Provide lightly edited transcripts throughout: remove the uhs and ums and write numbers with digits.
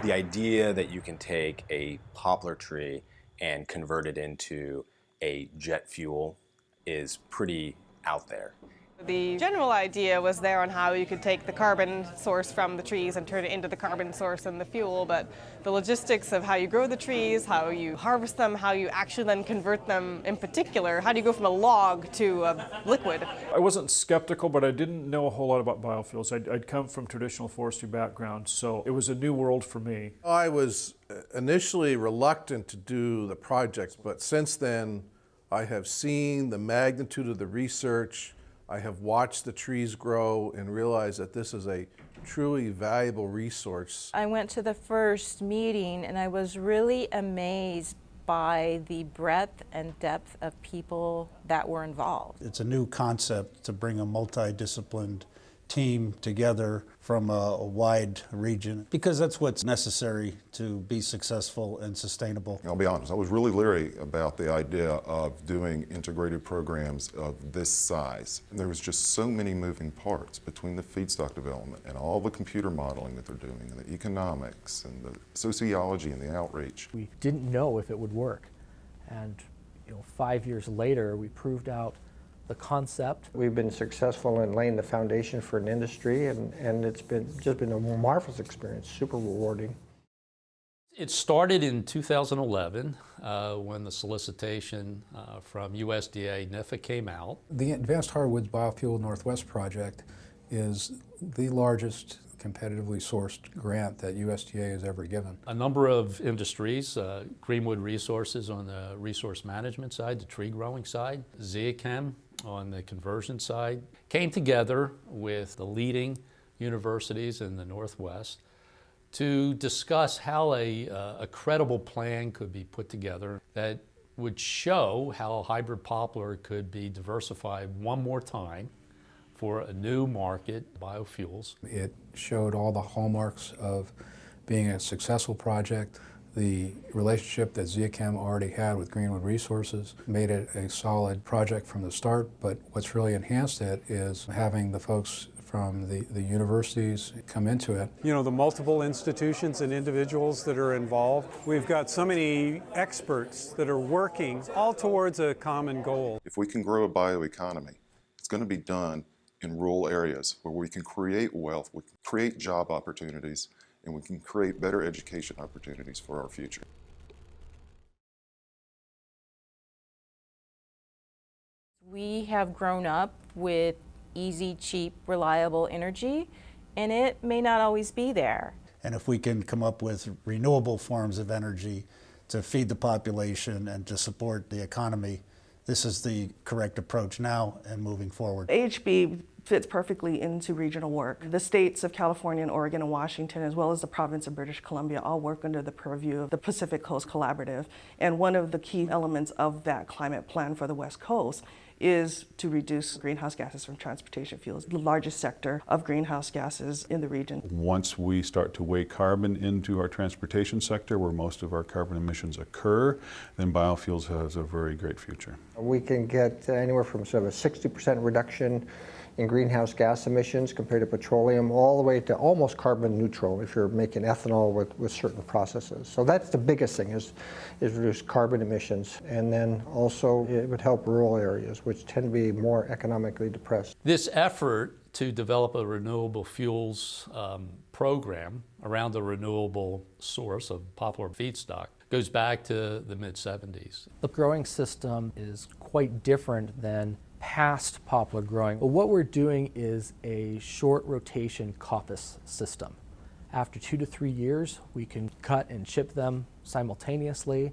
The idea that you can take a poplar tree and convert it into a jet fuel is pretty out there. The general idea was there on how you could take the carbon source from the trees and turn it into the carbon source and the fuel, but the logistics of how you grow the trees, how you harvest them, how you actually then convert them in particular, how do you go from a log to a liquid? I wasn't skeptical, but I didn't know a whole lot about biofuels. I'd come from traditional forestry background, so it was a new world for me. I was initially reluctant to do the project, but since then I have seen the magnitude of the research. I have watched the trees grow and realized that this is a truly valuable resource. I went to the first meeting and I was really amazed by the breadth and depth of people that were involved. It's a new concept to bring a multidisciplined team together from a wide region, because that's what's necessary to be successful and sustainable. I'll be honest, I was really leery about the idea of doing integrated programs of this size. And there was just so many moving parts between the feedstock development and all the computer modeling that they're doing, and the economics and the sociology and the outreach. We didn't know if it would work, and 5 years later we proved out the concept. We've been successful in laying the foundation for an industry, and it's just been a marvelous experience, super rewarding. It started in 2011 when the solicitation from USDA NIFA came out. The Advanced Hardwoods Biofuel Northwest project is the largest competitively sourced grant that USDA has ever given. A number of industries, Greenwood Resources on the resource management side, the tree growing side, Zeachem on the conversion side, came together with the leading universities in the Northwest to discuss how a credible plan could be put together that would show how hybrid poplar could be diversified one more time for a new market, biofuels. It showed all the hallmarks of being a successful project. The relationship that Zeachem already had with Greenwood Resources made it a solid project from the start, but what's really enhanced it is having the folks from the universities come into it. The multiple institutions and individuals that are involved. We've got so many experts that are working all towards a common goal. If we can grow a bioeconomy, it's going to be done in rural areas where we can create wealth, we can create job opportunities, and we can create better education opportunities for our future. We have grown up with easy, cheap, reliable energy, and it may not always be there. And if we can come up with renewable forms of energy to feed the population and to support the economy, this is the correct approach now and moving forward. AHB fits perfectly into regional work. The states of California and Oregon and Washington, as well as the province of British Columbia, all work under the purview of the Pacific Coast Collaborative. And one of the key elements of that climate plan for the West Coast is to reduce greenhouse gases from transportation fuels, the largest sector of greenhouse gases in the region. Once we start to weigh carbon into our transportation sector, where most of our carbon emissions occur, then biofuels has a very great future. We can get anywhere from sort of a 60% reduction in greenhouse gas emissions compared to petroleum, all the way to almost carbon neutral if you're making ethanol with certain processes. So that's the biggest thing, is reduce carbon emissions. And then also it would help rural areas, which tend to be more economically depressed. This effort to develop a renewable fuels program around the renewable source of poplar feedstock goes back to the mid-70s. The growing system is quite different than past poplar growing. But what we're doing is a short rotation coppice system. After 2 to 3 years, we can cut and chip them simultaneously,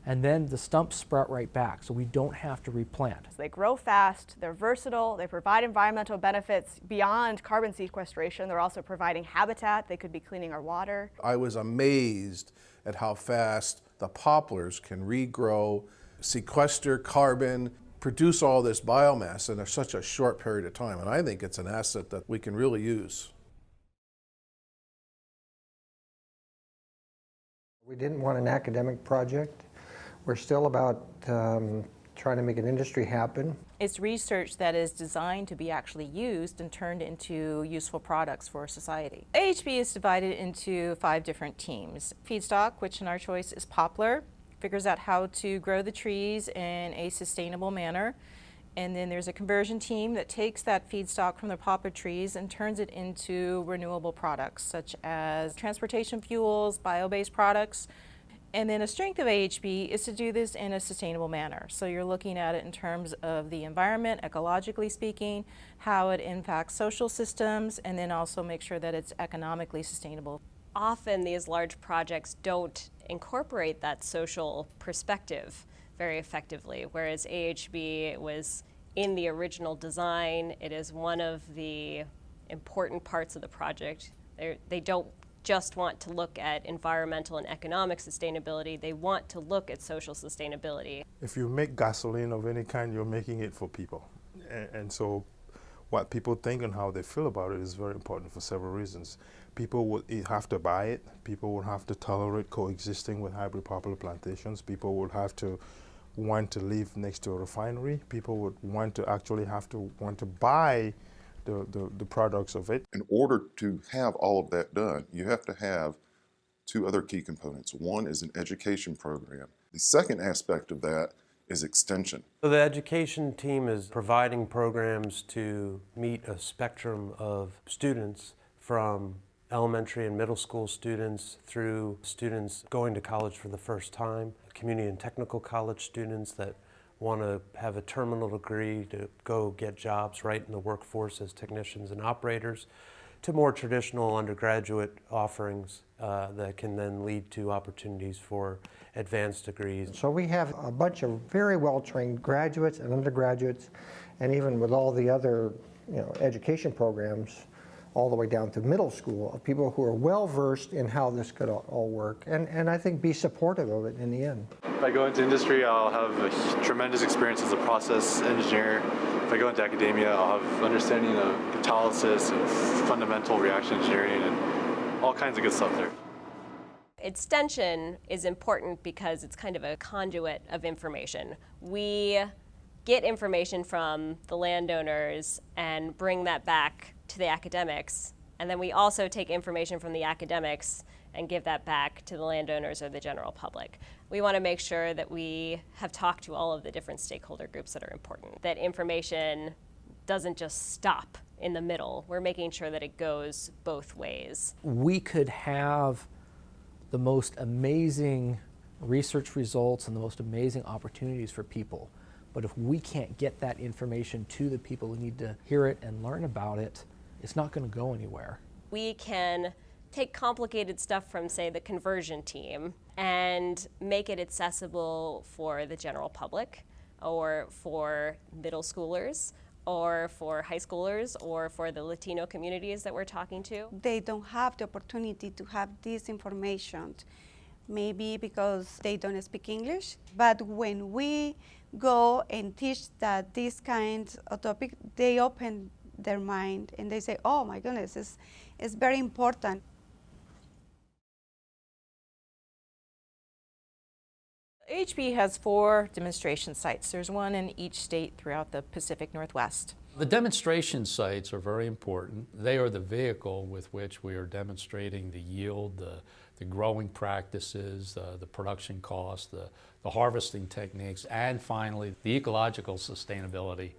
and then the stumps sprout right back, so we don't have to replant. They grow fast, they're versatile, they provide environmental benefits beyond carbon sequestration. They're also providing habitat. They could be cleaning our water. I was amazed at how fast the poplars can regrow, sequester carbon, produce all this biomass in such a short period of time. And I think it's an asset that we can really use. We didn't want an academic project. We're still about trying to make an industry happen. It's research that is designed to be actually used and turned into useful products for society. AHB is divided into 5 different teams. Feedstock, which in our choice is poplar, figures out how to grow the trees in a sustainable manner. And then there's a conversion team that takes that feedstock from the poplar trees and turns it into renewable products, such as transportation fuels, bio-based products. And then a strength of AHB is to do this in a sustainable manner. So you're looking at it in terms of the environment, ecologically speaking, how it impacts social systems, and then also make sure that it's economically sustainable. Often these large projects don't incorporate that social perspective very effectively, whereas AHB was in the original design. It is one of the important parts of the project. They don't just want to look at environmental and economic sustainability, they want to look at social sustainability. If you make gasoline of any kind, you're making it for people. And so what people think and how they feel about it is very important for several reasons. People would have to buy it, people would have to tolerate coexisting with hybrid poplar plantations, people would have to want to live next to a refinery, people would want to actually want to buy the products of it. In order to have all of that done, you have to have 2 other key components. One is an education program. The second aspect of that is extension. So the education team is providing programs to meet a spectrum of students, from elementary and middle school students through students going to college for the first time, community and technical college students that want to have a terminal degree to go get jobs right in the workforce as technicians and operators, to more traditional undergraduate offerings that can then lead to opportunities for advanced degrees. So we have a bunch of very well-trained graduates and undergraduates, and even with all the other education programs, all the way down to middle school, of people who are well-versed in how this could all work, and I think be supportive of it in the end. If I go into industry, I'll have a tremendous experience as a process engineer. If I go into academia, I'll have understanding of catalysis and fundamental reaction engineering and all kinds of good stuff there. Extension is important because it's kind of a conduit of information. We get information from the landowners and bring that back to the academics, and then we also take information from the academics and give that back to the landowners or the general public. We want to make sure that we have talked to all of the different stakeholder groups that are important, that information doesn't just stop in the middle. We're making sure that it goes both ways. We could have the most amazing research results and the most amazing opportunities for people, but if we can't get that information to the people who need to hear it and learn about it, it's not going to go anywhere. We can take complicated stuff from, say, the conversion team and make it accessible for the general public, or for middle schoolers, or for high schoolers, or for the Latino communities that we're talking to. They don't have the opportunity to have this information, maybe because they don't speak English. But when we go and teach that this kind of topic, they open their mind and they say, oh my goodness, it's very important. AHB has 4 demonstration sites. There's one in each state throughout the Pacific Northwest. The demonstration sites are very important. They are the vehicle with which we are demonstrating the yield, the growing practices, the production costs, the harvesting techniques, and finally the ecological sustainability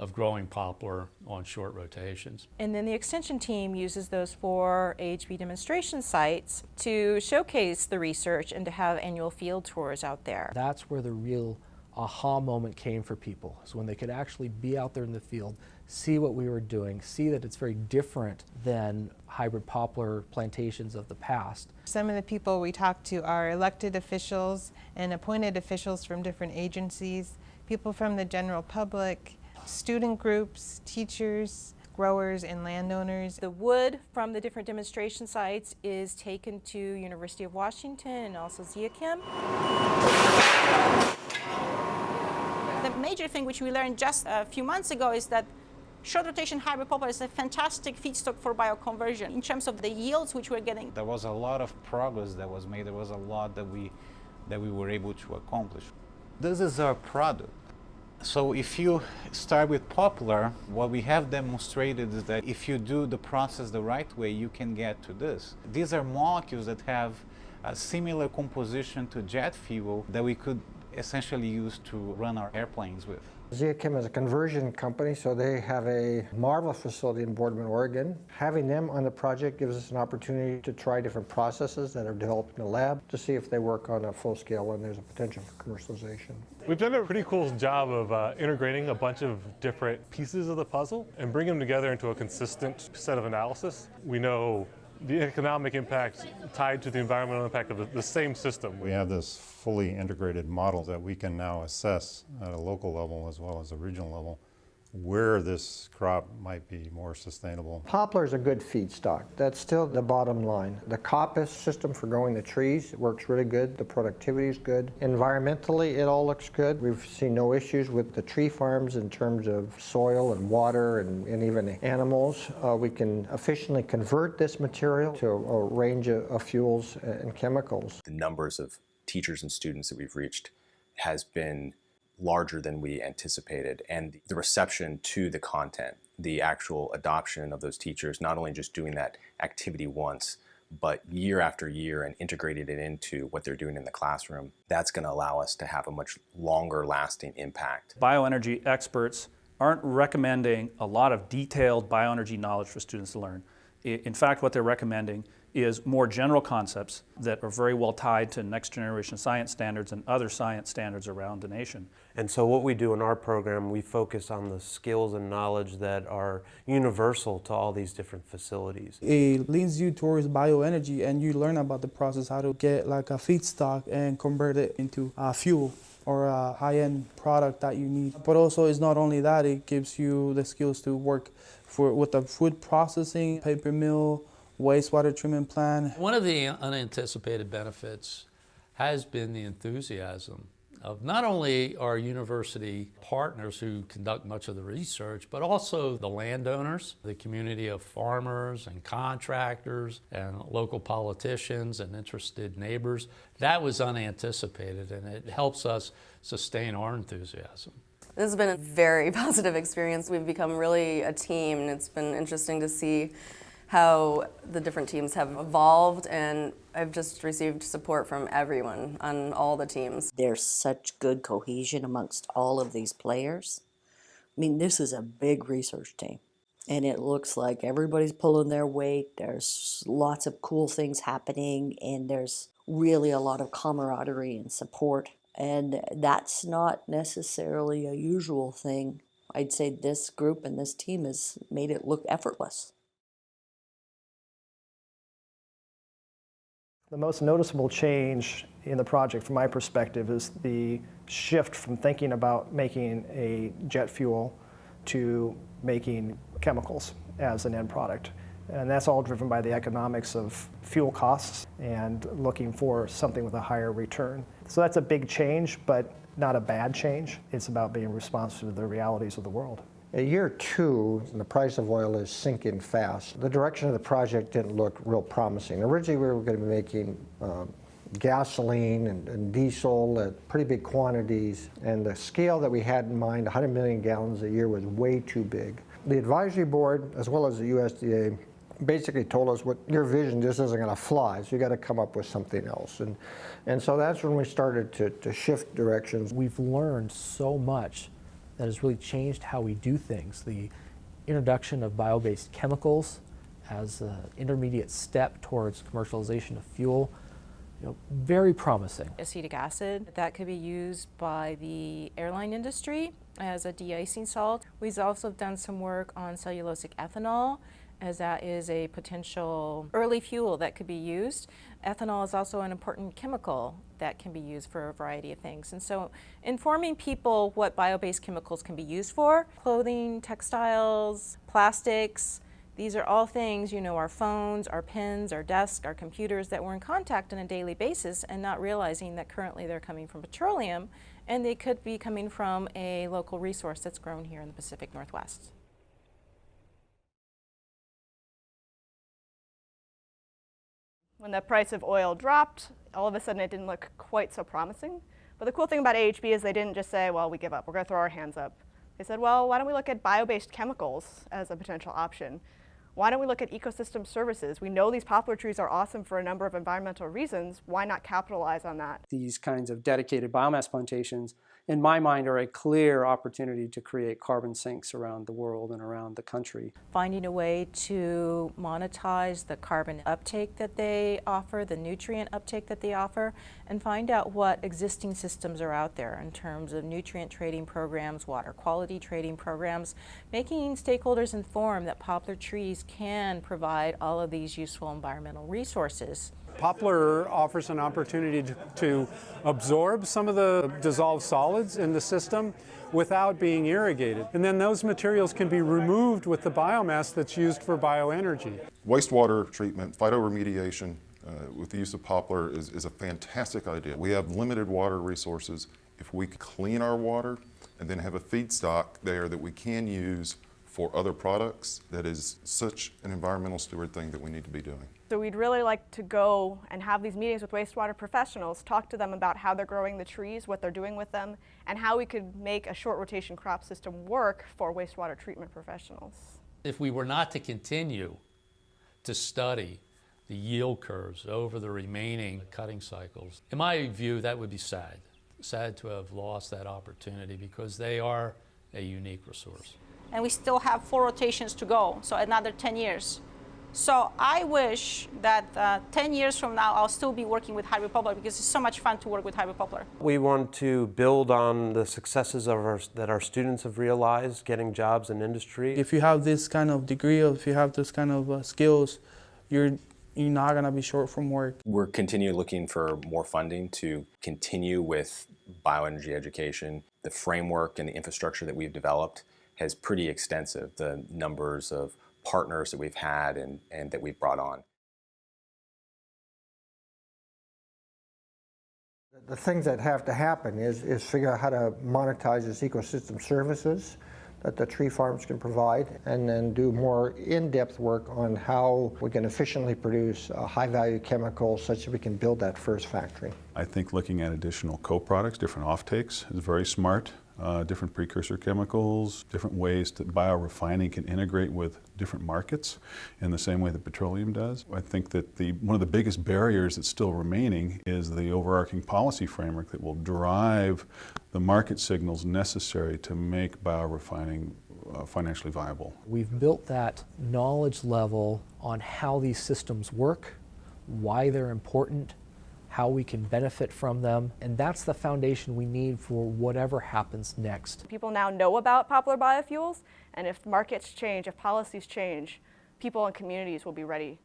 of growing poplar on short rotations. And then the extension team uses those 4 AHB demonstration sites to showcase the research and to have annual field tours out there. That's where the real aha moment came for people, is when they could actually be out there in the field, see what we were doing, see that it's very different than hybrid poplar plantations of the past. Some of the people we talk to are elected officials and appointed officials from different agencies, people from the general public, student groups, teachers, growers, and landowners. The wood from the different demonstration sites is taken to University of Washington and also ZIAChem. The major thing which we learned just a few months ago is that short rotation hybrid poplar is a fantastic feedstock for bioconversion in terms of the yields which we're getting. There was a lot of progress that was made. There was a lot that we were able to accomplish. This is our product. So if you start with poplar, what we have demonstrated is that if you do the process the right way, you can get to this. These are molecules that have a similar composition to jet fuel that we could essentially use to run our airplanes with. Zeachem is a conversion company, so they have a marvelous facility in Boardman, Oregon. Having them on the project gives us an opportunity to try different processes that are developed in the lab to see if they work on a full scale and there's a potential for commercialization. We've done a pretty cool job of integrating a bunch of different pieces of the puzzle and bring them together into a consistent set of analysis. We know the economic impact tied to the environmental impact of the same system. We have this fully integrated model that we can now assess at a local level as well as a regional level where this crop might be more sustainable. Poplar is a good feedstock. That's still the bottom line. The coppice system for growing the trees works really good. The productivity is good. Environmentally, it all looks good. We've seen no issues with the tree farms in terms of soil and water and even animals. We can efficiently convert this material to a range of fuels and chemicals. The numbers of teachers and students that we've reached has been larger than we anticipated, and the reception to the content, the actual adoption of those teachers, not only just doing that activity once, but year after year and integrated it into what they're doing in the classroom, that's going to allow us to have a much longer lasting impact. Bioenergy experts aren't recommending a lot of detailed bioenergy knowledge for students to learn. In fact, what they're recommending is more general concepts that are very well tied to next generation science standards and other science standards around the nation. And so what we do in our program, we focus on the skills and knowledge that are universal to all these different facilities. It leads you towards bioenergy, and you learn about the process, how to get like a feedstock and convert it into a fuel or a high-end product that you need. But also it's not only that, it gives you the skills to work with the food processing, paper mill, wastewater treatment plant. One of the unanticipated benefits has been the enthusiasm of not only our university partners who conduct much of the research, but also the landowners, the community of farmers and contractors and local politicians and interested neighbors. That was unanticipated, and it helps us sustain our enthusiasm. This has been a very positive experience. We've become really a team, and it's been interesting to see how the different teams have evolved, and I've just received support from everyone on all the teams. There's such good cohesion amongst all of these players. I mean, this is a big research team, and it looks like everybody's pulling their weight. There's lots of cool things happening, and there's really a lot of camaraderie and support, and that's not necessarily a usual thing. I'd say this group and this team has made it look effortless. The most noticeable change in the project from my perspective is the shift from thinking about making a jet fuel to making chemicals as an end product. And that's all driven by the economics of fuel costs and looking for something with a higher return. So that's a big change, but not a bad change. It's about being responsive to the realities of the world. At year 2, the price of oil is sinking fast. The direction of the project didn't look real promising. Originally, we were going to be making gasoline and diesel at pretty big quantities, and the scale that we had in mind, 100 million gallons a year, was way too big. The advisory board, as well as the USDA, basically told us, what your vision just isn't going to fly, so you got to come up with something else. And so that's when we started to shift directions. We've learned so much that has really changed how we do things. The introduction of bio-based chemicals as an intermediate step towards commercialization of fuel, very promising. Acetic acid, that could be used by the airline industry as a de-icing salt. We've also done some work on cellulosic ethanol, as that is a potential early fuel that could be used. Ethanol is also an important chemical that can be used for a variety of things. And so informing people what bio-based chemicals can be used for, clothing, textiles, plastics, these are all things, our phones, our pens, our desks, our computers that we're in contact on a daily basis, and not realizing that currently they're coming from petroleum, and they could be coming from a local resource that's grown here in the Pacific Northwest. When the price of oil dropped, all of a sudden it didn't look quite so promising. But the cool thing about AHB is they didn't just say, well, we give up, we're going to throw our hands up. They said, well, why don't we look at bio-based chemicals as a potential option? Why don't we look at ecosystem services? We know these poplar trees are awesome for a number of environmental reasons. Why not capitalize on that? These kinds of dedicated biomass plantations, in my mind, are a clear opportunity to create carbon sinks around the world and around the country. Finding a way to monetize the carbon uptake that they offer, the nutrient uptake that they offer, and find out what existing systems are out there in terms of nutrient trading programs, water quality trading programs, making stakeholders informed that poplar trees can provide all of these useful environmental resources. Poplar offers an opportunity to absorb some of the dissolved solids in the system without being irrigated. And then those materials can be removed with the biomass that's used for bioenergy. Wastewater treatment, phytoremediation with the use of poplar is a fantastic idea. We have limited water resources. If we clean our water and then have a feedstock there that we can use for other products, that is such an environmental steward thing that we need to be doing. So we'd really like to go and have these meetings with wastewater professionals, talk to them about how they're growing the trees, what they're doing with them, and how we could make a short rotation crop system work for wastewater treatment professionals. If we were not to continue to study the yield curves over the remaining cutting cycles, in my view, that would be sad. Sad to have lost that opportunity because they are a unique resource. And we still have 4 rotations to go, so another 10 years. So I wish that 10 years from now, I'll still be working with hardwood poplar because it's so much fun to work with hardwood poplar. We want to build on the successes of that our students have realized, getting jobs in industry. If you have this kind of degree, or if you have this kind of skills, you're not going to be short from work. We're continuing looking for more funding to continue with bioenergy education. The framework and the infrastructure that we've developed is pretty extensive, the numbers of partners that we've had and that we've brought on. The things that have to happen is figure out how to monetize this ecosystem services that the tree farms can provide, and then do more in-depth work on how we can efficiently produce high-value chemicals such that we can build that first factory. I think looking at additional co-products, different offtakes, is very smart. Different precursor chemicals, different ways that biorefining can integrate with different markets in the same way that petroleum does. I think that one of the biggest barriers that's still remaining is the overarching policy framework that will drive the market signals necessary to make biorefining financially viable. We've built that knowledge level on how these systems work, why they're important, how we can benefit from them, and that's the foundation we need for whatever happens next. People now know about poplar biofuels, and if markets change, if policies change, people and communities will be ready.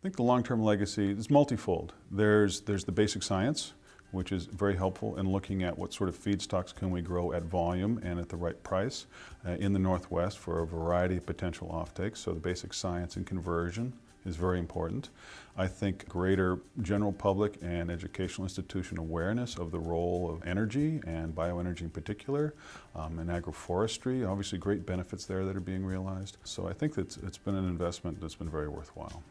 I think the long-term legacy is multifold. There's the basic science, which is very helpful in looking at what sort of feedstocks can we grow at volume and at the right price in the Northwest for a variety of potential offtakes. So the basic science and conversion is very important. I think greater general public and educational institution awareness of the role of energy and bioenergy in particular, and agroforestry, obviously great benefits there that are being realized. So I think that it's been an investment that's been very worthwhile.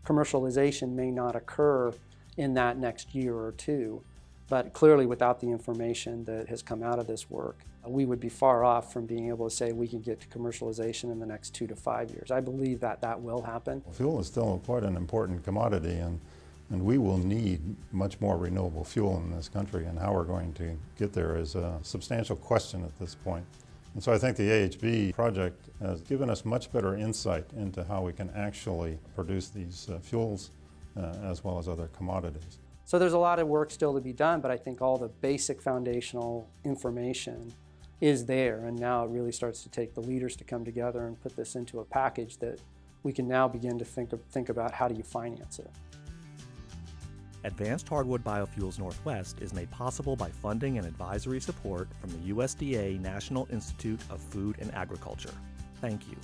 Commercialization may not occur in that next year or two, but clearly without the information that has come out of this work, we would be far off from being able to say we can get to commercialization in the next 2 to 5 years. I believe that will happen. Fuel is still quite an important commodity, and we will need much more renewable fuel in this country, and how we're going to get there is a substantial question at this point. And so I think the AHB project has given us much better insight into how we can actually produce these fuels as well as other commodities. So there's a lot of work still to be done, but I think all the basic foundational information is there, and now it really starts to take the leaders to come together and put this into a package that we can now begin to think about how do you finance it. Advanced Hardwood Biofuels Northwest is made possible by funding and advisory support from the USDA National Institute of Food and Agriculture. Thank you.